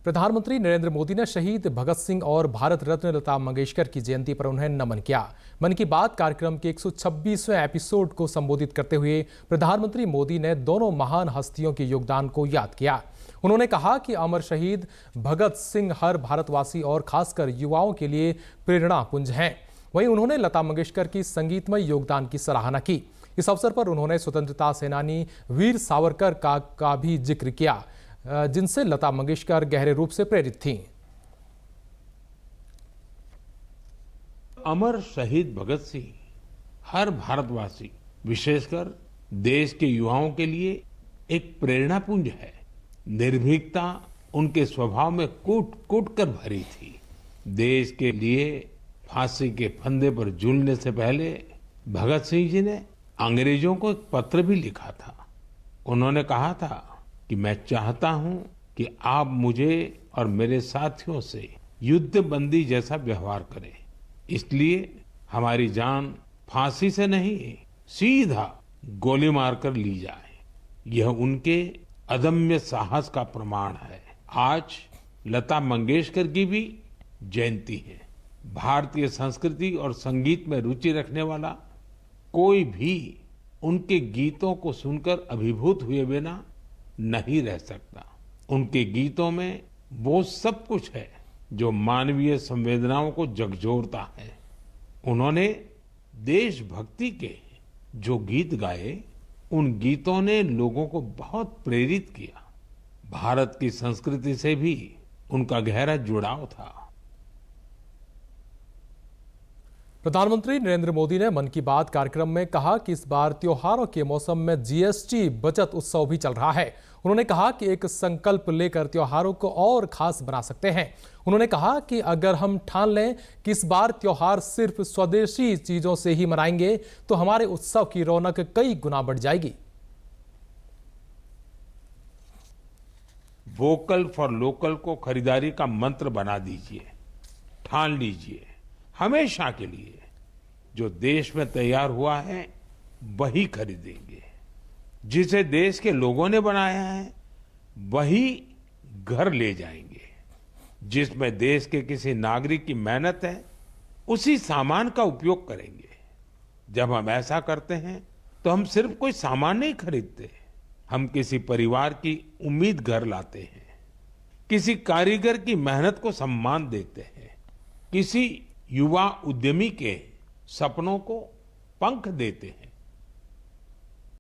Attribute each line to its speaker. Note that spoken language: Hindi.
Speaker 1: प्रधानमंत्री नरेंद्र मोदी ने शहीद भगत सिंह और भारत रत्न लता मंगेशकर की जयंती पर उन्हें नमन किया। मन की बात कार्यक्रम के 126वें एपिसोड को संबोधित करते हुए प्रधानमंत्री मोदी ने दोनों महान हस्तियों के योगदान को याद किया। उन्होंने कहा कि अमर शहीद भगत सिंह हर भारतवासी और खासकर युवाओं के लिए प्रेरणा पुंज हैं। वहीं उन्होंने लता मंगेशकर की संगीतमय योगदान की सराहना की। इस अवसर पर उन्होंने स्वतंत्रता सेनानी वीर सावरकर का भी जिक्र किया, जिनसे लता मंगेशकर गहरे रूप से प्रेरित थीं।
Speaker 2: अमर शहीद भगत सिंह हर भारतवासी, विशेषकर देश के युवाओं के लिए एक प्रेरणा पुंज है। निर्भीकता उनके स्वभाव में कूट कूट कर भरी थी। देश के लिए फांसी के फंदे पर झूलने से पहले भगत सिंह जी ने अंग्रेजों को एक पत्र भी लिखा था। उन्होंने कहा था कि मैं चाहता हूं कि आप मुझे और मेरे साथियों से युद्ध बंदी जैसा व्यवहार करें। इसलिए हमारी जान फांसी से नहीं, सीधा गोली मारकर ली जाए। यह उनके अदम्य साहस का प्रमाण है। आज लता मंगेशकर की भी जयंती है। भारतीय संस्कृति और संगीत में रुचि रखने वाला कोई भी उनके गीतों को सुनकर अभिभूत हुए बिना नहीं रह सकता। उनके गीतों में वो सब कुछ है जो मानवीय संवेदनाओं को झकझोरता है। उन्होंने देशभक्ति के जो गीत गाए, उन गीतों ने लोगों को बहुत प्रेरित किया। भारत की संस्कृति से भी उनका गहरा जुड़ाव था।
Speaker 1: प्रधानमंत्री नरेंद्र मोदी ने मन की बात कार्यक्रम में कहा कि इस बार त्योहारों के मौसम में जीएसटी बचत उत्सव भी चल रहा है। उन्होंने कहा कि एक संकल्प लेकर त्योहारों को और खास बना सकते हैं। उन्होंने कहा कि अगर हम ठान लें कि इस बार त्योहार सिर्फ स्वदेशी चीजों से ही मनाएंगे तो हमारे उत्सव की रौनक कई गुना बढ़ जाएगी।
Speaker 2: वोकल फॉर लोकल को खरीदारी का मंत्र बना दीजिए। ठान लीजिए, हमेशा के लिए जो देश में तैयार हुआ है वही खरीदेंगे। जिसे देश के लोगों ने बनाया है वही घर ले जाएंगे। जिसमें देश के किसी नागरिक की मेहनत है उसी सामान का उपयोग करेंगे। जब हम ऐसा करते हैं तो हम सिर्फ कोई सामान नहीं खरीदते, हम किसी परिवार की उम्मीद घर लाते हैं, किसी कारीगर की मेहनत को सम्मान देते हैं, किसी युवा उद्यमी के सपनों को पंख देते हैं।